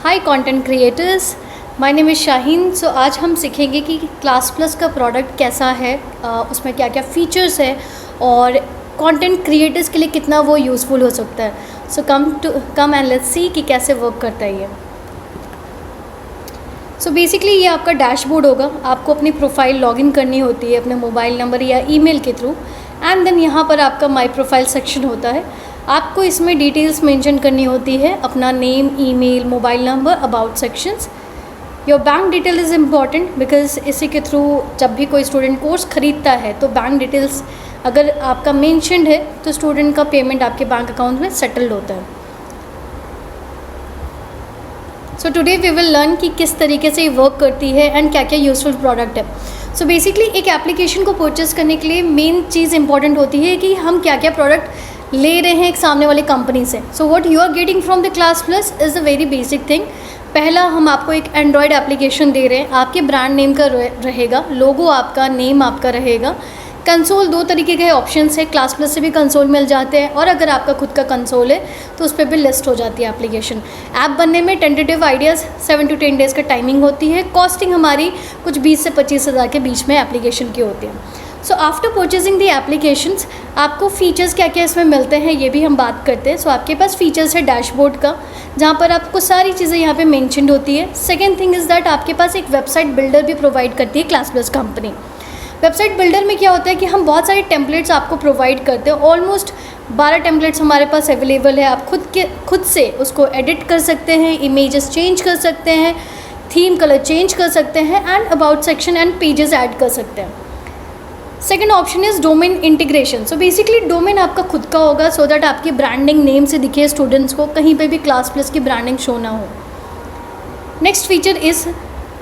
Hi content creators, my name is Shaheen. So आज हम सीखेंगे कि क्लास प्लस का प्रोडक्ट कैसा है, उसमें क्या क्या फ़ीचर्स है और कंटेंट क्रिएटर्स के लिए कितना वो यूज़फुल हो सकता है। सो कम एंड लेट्स सी कि कैसे वर्क करता है ये। सो बेसिकली ये आपका डैशबोर्ड होगा। आपको अपनी प्रोफाइल लॉगिन करनी होती है अपने मोबाइल नंबर या ईमेल के थ्रू, एंड देन यहाँ पर आपका माय प्रोफाइल सेक्शन होता है। आपको इसमें डिटेल्स मेंशन करनी होती है, अपना name, email, mobile number, about sections. Your bank detail is important because इसी के थ्रू जब भी कोई स्टूडेंट कोर्स ख़रीदता है तो बैंक डिटेल्स अगर आपका मेंशन्ड है तो स्टूडेंट का पेमेंट आपके बैंक अकाउंट में सेटल्ड होता है। So today we will learn कि किस तरीके से ये वर्क करती है एंड क्या क्या यूज़फुल प्रोडक्ट है। सो बेसिकली एक एप्लीकेशन को परचेज़ करने के लिए मेन चीज़ इंपॉर्टेंट होती है कि हम क्या क्या प्रोडक्ट ले रहे हैं एक सामने वाली कंपनी से। So what you are getting from the class plus is a very basic thing. पहला हम आपको एक एंड्रॉयड एप्लीकेशन दे रहे हैं, आपके ब्रांड नेम का रहेगा, लोगो आपका, नेम आपका रहेगा। कंसोल दो तरीके के ऑप्शंस है, क्लास प्लस से भी कंसोल मिल जाते हैं और अगर आपका खुद का कंसोल है तो उस पर भी लिस्ट हो जाती है एप्लीकेशन। ऐप बनने में टेंटेटिव आइडियाज़ 7 to 10 डेज़ का टाइमिंग होती है। कॉस्टिंग हमारी कुछ 20 से 25 हज़ार के बीच में एप्लीकेशन की होती है। सो आफ्टर परचेजिंग दी एप्लीकेशंस आपको फ़ीचर्स क्या क्या इसमें मिलते हैं ये भी हम बात करते हैं। सो आपके पास फ़ीचर्स है डैशबोर्ड का, जहाँ पर आपको सारी चीज़ें यहाँ पे मेंशन्ड होती है। सेकंड थिंग इज़ दैट आपके पास एक वेबसाइट बिल्डर भी प्रोवाइड करती है class plus company. Website builder में क्या होता है कि हम बहुत सारे टेम्पलेट्स आपको प्रोवाइड करते हैं। ऑलमोस्ट 12 टेम्पलेट्स हमारे पास अवेलेबल है। आप खुद से उसको एडिट कर सकते हैं, इमेजेस चेंज कर सकते हैं, थीम कलर चेंज कर सकते हैं and about section and pages add कर सकते हैं। Second option is domain integration. So basically domain आपका खुद का होगा सो दैट आपकी ब्रांडिंग नेम से दिखे स्टूडेंट्स को, कहीं पे भी क्लास प्लस की ब्रांडिंग शो ना हो। Next feature is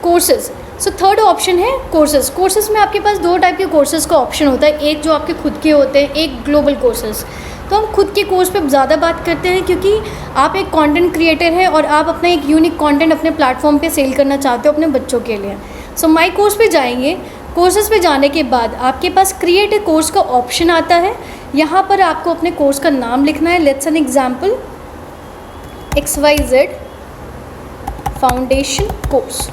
courses. So third option है कोर्सेज। कोर्सेज में आपके पास दो टाइप के कोर्सेज का ऑप्शन होता है, एक जो आपके खुद के होते हैं, एक ग्लोबल कोर्सेज। तो हम खुद के कोर्स पे ज़्यादा बात करते हैं क्योंकि आप एक कंटेंट क्रिएटर हैं और आप अपना एक यूनिक कंटेंट अपने प्लेटफॉर्म पे सेल करना चाहते हो अपने बच्चों के लिए। सो माई कोर्स पे जाएंगे। कोर्सेज पे जाने के बाद आपके पास क्रिएट ए कोर्स का ऑप्शन आता है। यहाँ पर आपको अपने कोर्स का नाम लिखना है। Let's an example XYZ foundation course,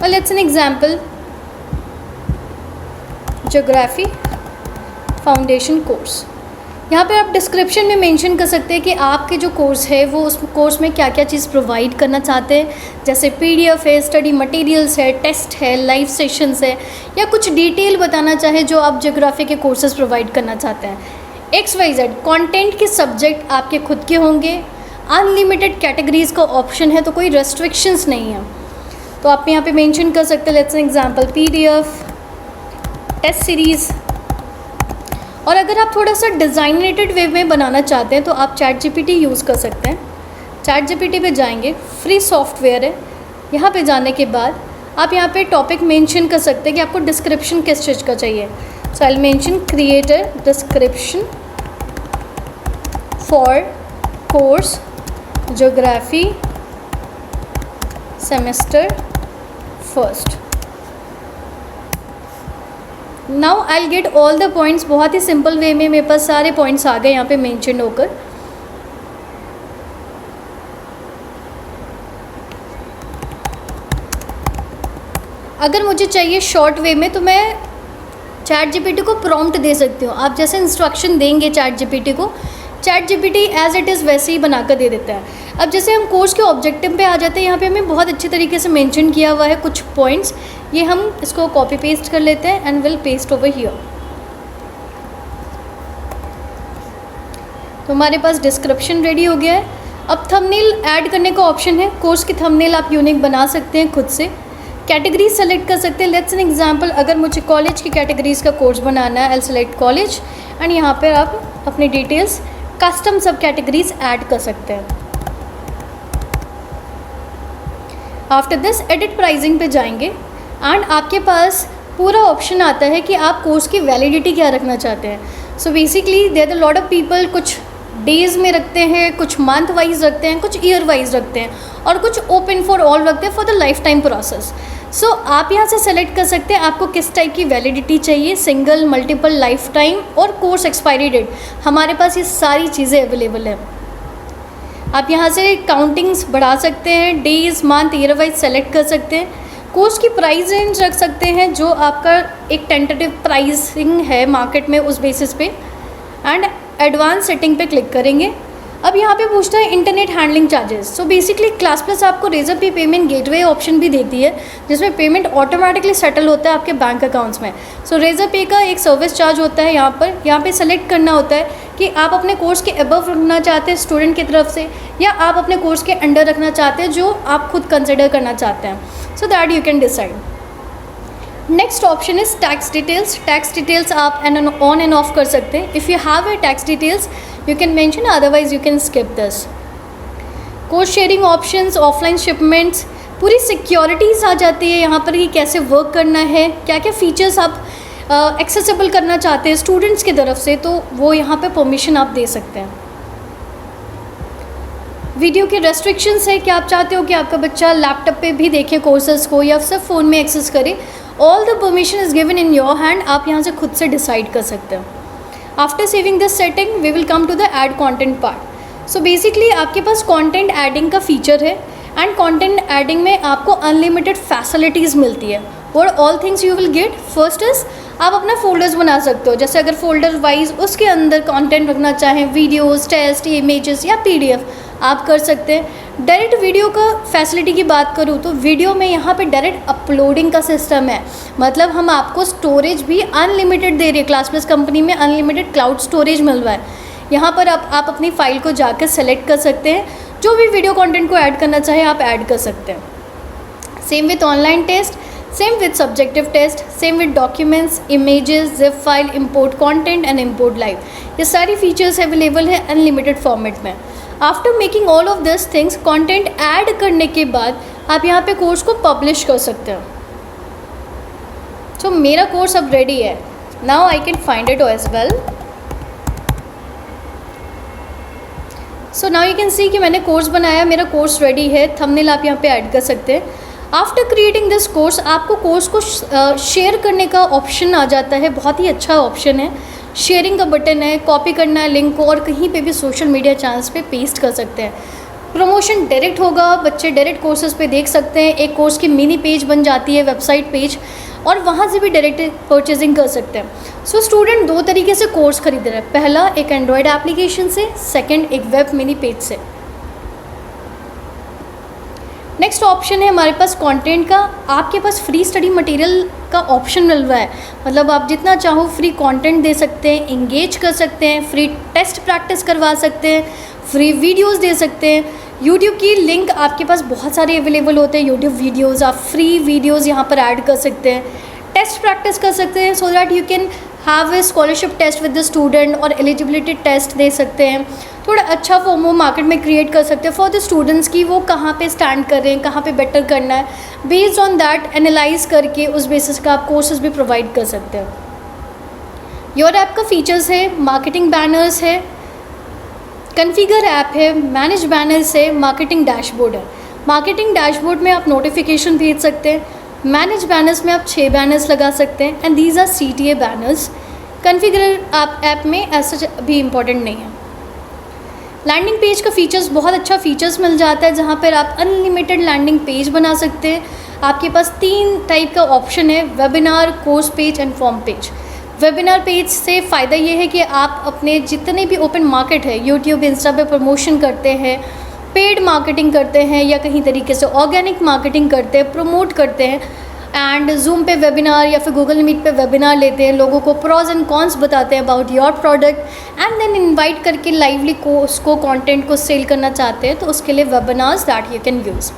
और let's an example geography foundation course. यहाँ पे आप डिस्क्रिप्शन में मेंशन कर सकते हैं कि आपके जो कोर्स है वो उस कोर्स में क्या क्या चीज़ प्रोवाइड करना चाहते हैं, जैसे PDF है, स्टडी मटेरियल्स है, टेस्ट है, लाइव सेशंस है, या कुछ डिटेल बताना चाहे जो आप ज्योग्राफी के कोर्सेज प्रोवाइड करना चाहते हैं। XYZ कंटेंट के सब्जेक्ट आपके खुद के होंगे। अनलिमिटेड कैटेगरीज़ का ऑप्शन है तो कोई रेस्ट्रिक्शंस नहीं है, तो आप यहाँ पे मेंशन कर सकते हैं। Let's an example PDF, test series. और अगर आप थोड़ा सा डिज़ाइनेटेड वे में बनाना चाहते हैं तो आप ChatGPT यूज़ कर सकते हैं। ChatGPT पे जाएंगे, फ्री सॉफ्टवेयर है। यहाँ पे जाने के बाद आप यहाँ पे टॉपिक मेंशन कर सकते हैं कि आपको डिस्क्रिप्शन किस चीज़ का चाहिए। So I will mention creator description for course geography semester first. Now I will get all the points. बहुत ही सिंपल वे में मेरे पास सारे पॉइंट्स आ गए यहाँ पे मेंशन होकर। अगर मुझे चाहिए शॉर्ट वे में तो मैं ChatGPT को प्रॉम्प्ट दे सकती हूँ। आप जैसे इंस्ट्रक्शन देंगे ChatGPT को, ChatGPT एज इट इज़ वैसे ही बना कर दे देता है। अब जैसे हम कोर्स के ऑब्जेक्टिव पे आ जाते हैं, यहाँ पे हमें बहुत अच्छे तरीके से मेंशन किया हुआ है कुछ पॉइंट्स। ये हम इसको कॉपी पेस्ट कर लेते हैं and will paste over here. तो हमारे पास डिस्क्रिप्शन रेडी हो गया है। अब थंबनेल ऐड करने का ऑप्शन है। कोर्स की थंबनेल आप यूनिक बना सकते हैं खुद से। कैटेगरी सेलेक्ट कर सकते हैं। लेट्स एन एग्जांपल, अगर मुझे कॉलेज की कैटेगरीज़ का कोर्स बनाना है, आई सेलेक्ट कॉलेज एंड यहाँ पर आप अपनी डिटेल्स कस्टम सब कैटेगरीज ऐड कर सकते हैं। आफ्टर दिस एडिट प्राइसिंग पे जाएंगे एंड आपके पास पूरा ऑप्शन आता है कि आप कोर्स की वैलिडिटी क्या रखना चाहते हैं। So basically there are lot of people कुछ डेज़ में रखते हैं, कुछ मंथ वाइज रखते हैं, कुछ ईयर वाइज रखते हैं और कुछ ओपन फॉर ऑल रखते हैं for the life time process. So आप यहाँ से सेलेक्ट कर सकते हैं आपको किस टाइप की वैलिडिटी चाहिए, सिंगल, मल्टीपल, लाइफ टाइम और कोर्स एक्सपायरी डेट। हमारे पास ये सारी चीज़ें अवेलेबल है। आप यहाँ से काउंटिंग्स बढ़ा सकते हैं, days, month, year wise select कर सकते हैं। कोर्स की प्राइस रेंज रख सकते हैं जो आपका एक टेंटेटिव प्राइसिंग है मार्केट में, उस बेसिस पे, एंड एडवांस सेटिंग पे क्लिक करेंगे। अब यहाँ पे पूछता है internet handling charges. So basically class plus आपको रेजर पे पेमेंट गेटवे ऑप्शन भी देती है, जिसमें पेमेंट ऑटोमेटिकली सेटल होता है आपके बैंक अकाउंट्स में। सो रेजर पे का एक सर्विस चार्ज होता है यहाँ पे सेलेक्ट करना होता है कि आप अपने कोर्स के अबव रखना चाहते हैं स्टूडेंट की तरफ से, या आप अपने कोर्स के अंडर रखना चाहते हैं जो आप खुद कंसिडर करना चाहते हैं। So that you can decide. Next option is tax details. Tax details आप ऑन एंड ऑफ कर सकते हैं। If you have a tax details you can mention, otherwise you can skip this. Course sharing options, offline shipments, पूरी securities आ जाती है यहाँ पर कि कैसे वर्क करना है, क्या क्या फीचर्स आप एक्सेसिबल करना चाहते हैं स्टूडेंट्स की तरफ से, तो वो यहाँ पे परमिशन आप दे सकते हैं। वीडियो की रेस्ट्रिक्शंस है कि आप चाहते हो कि आपका बच्चा लैपटॉप पे भी देखे कोर्सेज को या सिर्फ फ़ोन में एक्सेस करे। All the permission is given in your hand, आप यहाँ से खुद से डिसाइड कर सकते हैं। After saving this setting we will come to the add content part. So basically आपके पास कॉन्टेंट एडिंग का फीचर है, एंड कॉन्टेंट एडिंग में आपको अनलिमिटेड फैसिलिटीज़ मिलती है। और all things you will get, first is आप अपना फोल्डर्स बना सकते हो, जैसे अगर फोल्डर वाइज उसके अंदर कंटेंट रखना चाहें, वीडियोस, टेस्ट, इमेजेस या पीडीएफ, आप कर सकते हैं। डायरेक्ट वीडियो का फैसिलिटी की बात करूँ तो वीडियो में यहाँ पे डायरेक्ट अपलोडिंग का सिस्टम है, मतलब हम आपको स्टोरेज भी अनलिमिटेड दे रहे हैं। क्लास प्लस कंपनी में अनलिमिटेड क्लाउड स्टोरेज मिल रहा है। यहाँ पर आप अपनी फ़ाइल को जाकर सेलेक्ट कर सकते हैं, जो भी वीडियो कंटेंट को ऐड करना चाहे आप ऐड कर सकते हैं। Same with online test, same with subjective test, same with documents, images, zip file, import content and import live, ये सारी फीचर्स अवेलेबल है अनलिमिटेड फॉर्मेट में। After making all of this things, content add करने के बाद आप यहाँ पे कोर्स को पब्लिश कर सकते हो। सो मेरा कोर्स अब रेडी है, now I can find it as well. So now you can see कि मैंने कोर्स बनाया, मेरा कोर्स रेडी है। थंबनेल आप यहाँ पे ऐड कर सकते हैं। आफ्टर क्रिएटिंग दिस कोर्स आपको कोर्स को शेयर करने का ऑप्शन आ जाता है, बहुत ही अच्छा ऑप्शन है। शेयरिंग का बटन है, कॉपी करना है लिंक को और कहीं पे भी सोशल मीडिया चैनल्स पे पेस्ट कर सकते हैं। प्रमोशन डायरेक्ट होगा, बच्चे डायरेक्ट कोर्सेज पे देख सकते हैं। एक कोर्स की मिनी पेज बन जाती है, वेबसाइट पेज, और वहाँ से भी डायरेक्ट परचेजिंग कर सकते हैं। सो स्टूडेंट दो तरीके से कोर्स खरीद रहे हैं, पहला एक एंड्रॉयड एप्लीकेशन से, सेकेंड एक वेब मिनी पेज से। नेक्स्ट ऑप्शन है हमारे पास कंटेंट का। आपके पास फ्री स्टडी मटेरियल का ऑप्शन मिल रहा है, मतलब आप जितना चाहो फ्री कंटेंट दे सकते हैं, इंगेज कर सकते हैं, फ्री टेस्ट प्रैक्टिस करवा सकते हैं, फ्री वीडियोस दे सकते हैं। यूट्यूब की लिंक आपके पास बहुत सारे अवेलेबल होते हैं, यूट्यूब वीडियोस, आप फ्री वीडियोस यहाँ पर ऐड कर सकते हैं। टेस्ट प्रैक्टिस कर सकते हैं so that you can have a scholarship test with the student, और एलिजिबिलिटी टेस्ट दे सकते हैं। थोड़ा अच्छा फॉर्मो मार्केट में क्रिएट कर सकते हैं फॉर द स्टूडेंट्स की वो कहाँ पे स्टैंड कर रहे हैं, कहाँ पे बेटर करना है। बेस्ड ऑन दैट एनालाइज करके उस बेसिस का आप कोर्सेज भी प्रोवाइड कर सकते हैं। योर ऐप का फीचर्स है, मार्केटिंग बैनर्स है, कन्फिगर ऐप है, मैनेज बैनर्स है, मार्केटिंग डैशबोर्ड है। मार्केटिंग डैशबोर्ड में आप नोटिफिकेशन भेज सकते हैं, मैनेज बैनर्स में आप 6 बैनर्स लगा सकते हैं, and these are CTA banners. Configure आप ऐप में ऐसा भी इम्पॉर्टेंट नहीं है। लैंडिंग पेज का फीचर्स बहुत अच्छा फीचर्स मिल जाता है, जहाँ पर आप अनलिमिटेड लैंडिंग पेज बना सकते हैं। आपके पास 3 टाइप का ऑप्शन है, webinar, course page and form page. Webinar page से फ़ायदा ये है कि आप अपने जितने भी ओपन मार्केट है, यूट्यूब, इंस्टा पे प्रमोशन करते हैं, पेड मार्केटिंग करते हैं, या कहीं तरीके से ऑर्गेनिक मार्केटिंग करते हैं, प्रमोट करते हैं, एंड जूम पे वेबिनार या फिर गूगल मीट पे वेबिनार लेते हैं, लोगों को प्रॉज एंड कॉन्स बताते हैं about your product, and then invite करके लाइवली उसको कंटेंट को सेल करना चाहते हैं, तो उसके लिए webinars that you can use.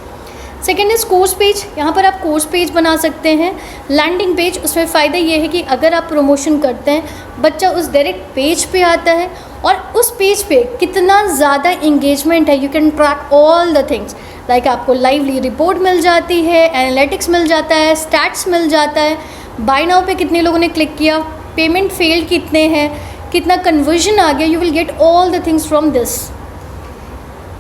Second is course page. यहाँ पर आप कोर्स पेज बना सकते हैं, लैंडिंग पेज। उसमें फ़ायदा ये है कि अगर आप प्रमोशन करते हैं, बच्चा उस डायरेक्ट पेज पे आता है, और उस पेज पे कितना ज़्यादा इंगेजमेंट है, you can track all the things, like आपको लाइवली रिपोर्ट मिल जाती है, एनालिटिक्स मिल जाता है, स्टैट्स मिल जाता है, बाय नाउ पे कितने लोगों ने क्लिक किया, पेमेंट फेल्ड कितने हैं, कितना कन्वर्जन आ गया, you will get all the things from this.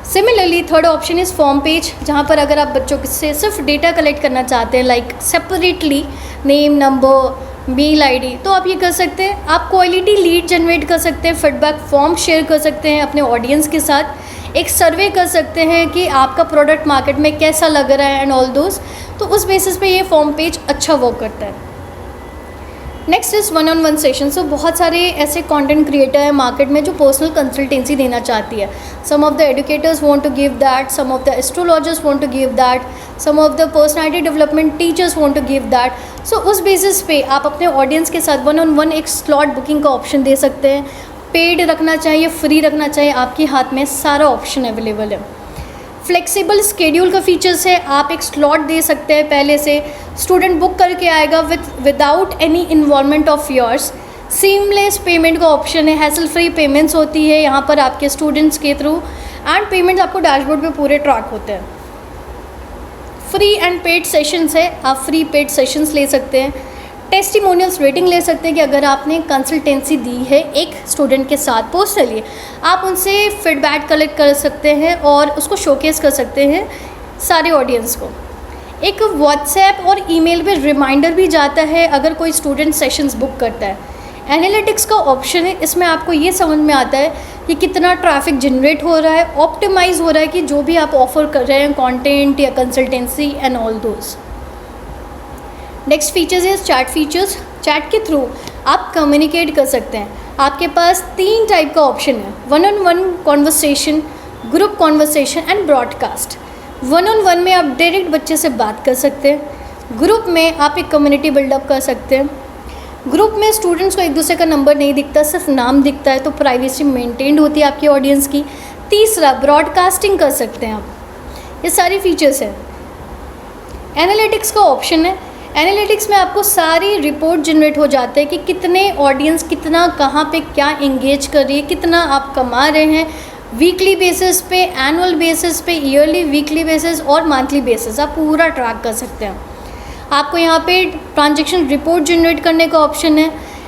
Similarly third option is form page, जहाँ पर अगर आप बच्चों से सिर्फ डेटा कलेक्ट करना चाहते हैं, like separately name, number, mail ID, तो आप ये कर सकते हैं। आप क्वालिटी लीड जनरेट कर सकते हैं, फीडबैक फॉर्म शेयर कर सकते हैं अपने ऑडियंस के साथ, एक सर्वे कर सकते हैं कि आपका प्रोडक्ट मार्केट में कैसा लग रहा है एंड ऑल दोज। तो उस बेसिस पे ये फॉर्म पेज अच्छा वर्क करता है। Next is 1-on-1 session. सो बहुत सारे ऐसे कंटेंट क्रिएटर है मार्केट में जो पर्सनल कंसल्टेंसी देना चाहती है। Some of the educators want to give that, some of the astrologers want to give that, some of the personality development teachers want to give that. So उस basis पे आप अपने audience के साथ 1-on-1 एक स्लॉट बुकिंग का option दे सकते हैं। पेड रखना चाहिए, फ्री रखना चाहिए, आपके हाथ में सारा ऑप्शन अवेलेबल है। फ्लेक्सिबल स्केड्यूल का फीचर्स है, आप एक स्लॉट दे सकते हैं पहले से, स्टूडेंट बुक करके आएगा without any involvement of yours. Seamless payment का ऑप्शन है, हैसल फ्री पेमेंट्स होती है यहाँ पर आपके स्टूडेंट्स के थ्रू, एंड पेमेंट्स आपको डैशबोर्ड पे पूरे ट्रैक होते हैं। फ्री एंड पेड सेशंस है, आप फ्री पेड सेशंस ले सकते हैं। टेस्टिमोनियल्स रेटिंग ले सकते हैं कि अगर आपने कंसल्टेंसी दी है एक स्टूडेंट के साथ पर्सनली, आप उनसे फीडबैक कलेक्ट कर सकते हैं और उसको शोकेस कर सकते हैं सारे ऑडियंस को। एक व्हाट्सएप और ईमेल पे रिमाइंडर भी जाता है अगर कोई स्टूडेंट सेशंस बुक करता है। एनालिटिक्स का ऑप्शन है, इसमें आपको ये समझ में आता है कि कितना ट्रैफिक जनरेट हो रहा है, ऑप्टिमाइज़ हो रहा है कि जो भी आप ऑफ़र कर रहे हैं कंटेंट या consultancy and all those. Next features है चैट फीचर्स। चैट के थ्रू आप कम्युनिकेट कर सकते हैं। आपके पास 3 टाइप का ऑप्शन है, 1-on-1 conversation, group conversation and broadcast. 1-on-1 में आप डायरेक्ट बच्चे से बात कर सकते हैं। ग्रुप में आप एक कम्युनिटी बिल्डअप कर सकते हैं। ग्रुप में स्टूडेंट्स को एक दूसरे का नंबर नहीं दिखता, सिर्फ नाम दिखता है, तो प्राइवेसी मेंटेन्ड होती है आपकी ऑडियंस की। तीसरा, ब्रॉडकास्टिंग कर सकते हैं आप। ये सारी फीचर्स हैं। एनालिटिक्स का ऑप्शन है, एनालिटिक्स में आपको सारी रिपोर्ट जनरेट हो जाते हैं कि कितने ऑडियंस कितना कहाँ पे क्या इंगेज कर रही है, कितना आप कमा रहे हैं वीकली बेसिस पे, एनुअल बेसिस पे, ईयरली, वीकली बेसिस और मंथली बेसिस, आप पूरा ट्रैक कर सकते हैं। आपको यहाँ पे ट्रांजैक्शन रिपोर्ट जनरेट करने का ऑप्शन है,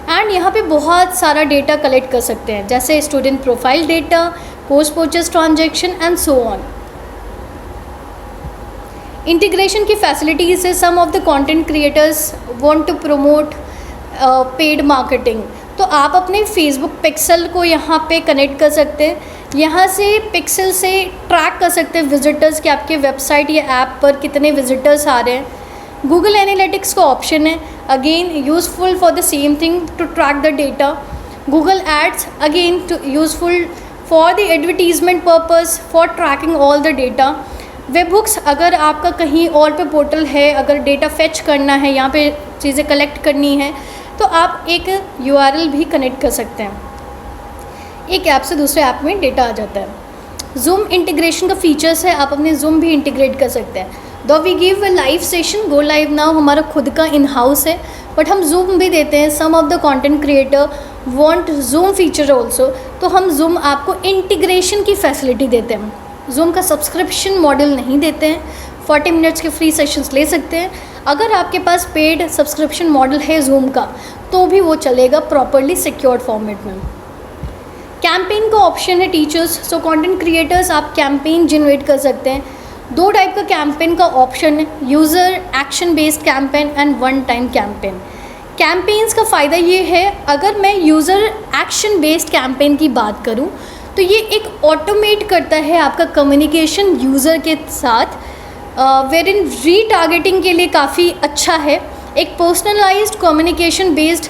एंड यहाँ पे बहुत सारा डेटा कलेक्ट कर सकते हैं जैसे student profile data, course purchase transaction and so on. Integration की फैसिलिटीज़ है, some of the content creators want to promote paid marketing, तो आप अपने फेसबुक पिक्सल को यहाँ पे कनेक्ट कर सकते हैं। यहाँ से पिक्सल से ट्रैक कर सकते हैं विजिटर्स कि आपके वेबसाइट या ऐप पर कितने विजिटर्स आ रहे हैं। गूगल एनालिटिक्स का ऑप्शन है, again useful for the same thing to track the data. Google Ads again to useful for the advertisement purpose for tracking all the data. Webhooks, अगर आपका कहीं और पे पोर्टल है, अगर डेटा फेच करना है, यहाँ पे चीज़ें कलेक्ट करनी है, तो आप एक URL भी कनेक्ट कर सकते हैं। एक ऐप से दूसरे ऐप में डेटा आ जाता है। जूम इंटीग्रेशन का फीचर्स है, आप अपने जूम भी इंटीग्रेट कर सकते हैं। Though we give a live session, go live now हमारा खुद का इन हाउस है, बट हम जूम भी देते हैं। Some of the content creator want Zoom feature also, तो हम जूम आपको इंटीग्रेशन की फैसिलिटी देते हैं। जूम का सब्सक्रिप्शन मॉडल नहीं देते हैं, 40 मिनट्स के फ्री सेशंस ले सकते हैं। अगर आपके पास पेड सब्सक्रिप्शन मॉडल है जूम का, तो भी वो चलेगा प्रॉपरली सिक्योर्ड फॉर्मेट में। कैंपेन का ऑप्शन है टीचर्स, सो कंटेंट क्रिएटर्स आप कैंपेन जनरेट कर सकते हैं। 2 टाइप का कैंपेन का ऑप्शन है, user action based campaign and one time campaign. Campaigns का फ़ायदा ये है, अगर मैं यूज़र एक्शन बेस्ड कैंपेन की बात करूँ तो ये एक ऑटोमेट करता है आपका कम्युनिकेशन यूज़र के साथ, वेर इन रीटारगेटिंग के लिए काफ़ी अच्छा है। एक पर्सनलाइज्ड कम्युनिकेशन बेस्ड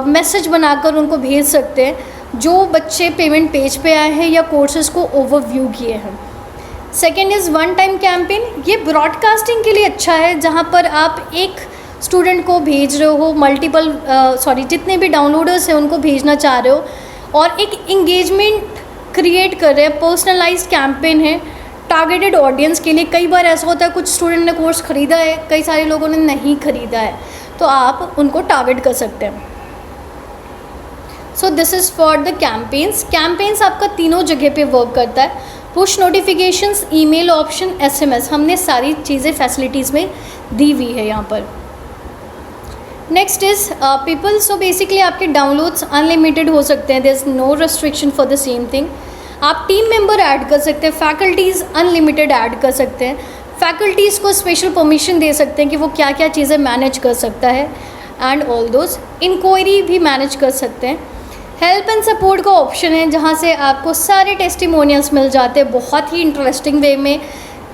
मैसेज बनाकर उनको भेज सकते हैं जो बच्चे पेमेंट पेज पे आए हैं या कोर्सेज़ को ओवरव्यू किए हैं। Second is one time campaign, ये ब्रॉडकास्टिंग के लिए अच्छा है, जहाँ पर आप एक स्टूडेंट को भेज रहे हो, मल्टीपल जितने भी डाउनलोडर्स हैं उनको भेजना चाह रहे हो, और एक इंगेजमेंट क्रिएट कर रहे हैं। पर्सनलाइज्ड कैंपेन है टारगेटेड ऑडियंस के लिए। कई बार ऐसा होता है कुछ स्टूडेंट ने कोर्स ख़रीदा है, कई सारे लोगों ने नहीं ख़रीदा है, तो आप उनको टारगेट कर सकते हैं। So this is for the campaigns. Campaigns आपका तीनों जगह पे वर्क करता है, push notifications, email option, SMS, हमने सारी चीज़ें फैसिलिटीज़ में दी हुई है यहाँ पर। Next is people, so basically आपके डाउनलोड्स अनलिमिटेड हो सकते हैं, there is no restriction for the same thing. आप टीम मेंबर ऐड कर सकते हैं, फैकल्टीज़ अनलिमिटेड ऐड कर सकते हैं, फैकल्टीज़ को स्पेशल परमिशन दे सकते हैं कि वो क्या क्या चीज़ें मैनेज कर सकता है, एंड ऑल दोज। इंक्वायरी भी मैनेज कर सकते हैं। हेल्प एंड सपोर्ट का ऑप्शन है जहाँ से आपको सारे टेस्टिमोनियल्स मिल जाते हैं बहुत ही इंटरेस्टिंग वे में,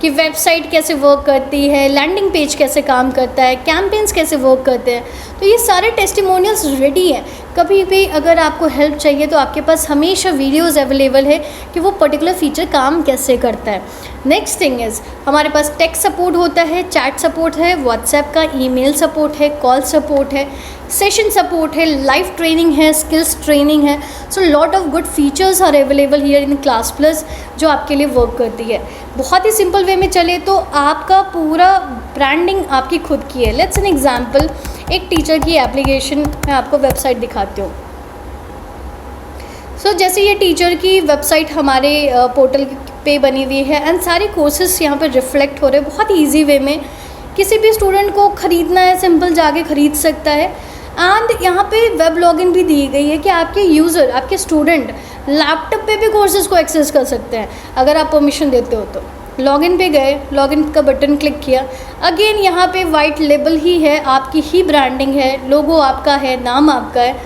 कि वेबसाइट कैसे वर्क करती है, लैंडिंग पेज कैसे काम करता है, कैंपेन्स कैसे वर्क करते हैं। तो ये सारे टेस्टिमोनियल्स रेडी हैं। कभी भी अगर आपको हेल्प चाहिए तो आपके पास हमेशा वीडियोस अवेलेबल है कि वो पर्टिकुलर फीचर काम कैसे करता है। नेक्स्ट थिंग इज़ हमारे पास टेक्स्ट सपोर्ट होता है, चैट सपोर्ट है, व्हाट्सएप का ईमेल सपोर्ट है, कॉल सपोर्ट है, सेशन सपोर्ट है, लाइव ट्रेनिंग है, स्किल्स ट्रेनिंग है। So lot of good features are available here in class plus जो आपके लिए वर्क करती है। बहुत ही सिंपल वे में चले तो आपका पूरा ब्रांडिंग आपकी खुद की है। लेट्स एन एग्जाम्पल, एक टीचर की एप्लीकेशन मैं आपको वेबसाइट दिखाती हूँ। सो जैसे ये टीचर की वेबसाइट हमारे पोर्टल पे बनी हुई है एंड सारे कोर्सेज यहाँ पे रिफ्लेक्ट हो रहे हैं बहुत ईजी वे में। किसी भी स्टूडेंट को ख़रीदना है सिंपल जाके ख़रीद सकता है। एंड यहाँ पे वेब लॉगिन भी दी गई है कि आपके यूज़र, आपके स्टूडेंट लैपटॉप पे भी कोर्सेज़ को एक्सेस कर सकते हैं अगर आप परमिशन देते हो तो। लॉगिन पे गए, लॉगिन का बटन क्लिक किया, अगेन यहाँ पे वाइट लेबल ही है, आपकी ही ब्रांडिंग है, लोगो आपका है, नाम आपका है।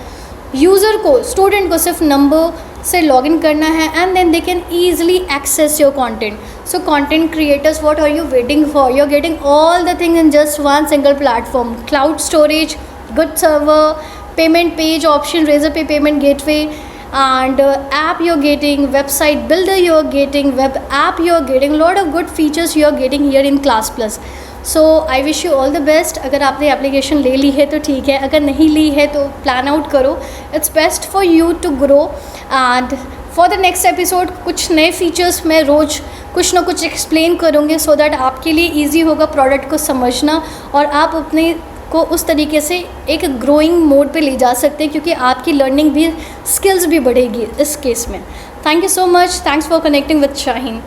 यूज़र को, स्टूडेंट को सिर्फ नंबर से लॉगिन करना है and then they can easily access your content. So content creators, what are you waiting for? You are getting all the thing in just one single platform. Cloud storage, good server, payment page option, Razorpay payment gateway, and app you're getting, website builder you're getting, web app you're getting, lot of good features you're getting here in Class Plus. So I wish you all the best. अगर आपने application ले ली है तो ठीक है, अगर नहीं ली है तो प्लान आउट करो। It's best for you to grow. And for the next episode कुछ नए फीचर्स मैं रोज़ कुछ ना कुछ एक्सप्लेन करूँगी सो दैट आपके लिए ईजी होगा प्रोडक्ट को समझना और आप अपने को उस तरीके से एक ग्रोइंग मोड पे ले जा सकते हैं, क्योंकि आपकी लर्निंग भी, स्किल्स भी बढ़ेगी इस केस में। Thank you so much, thanks for connecting with Shaheen.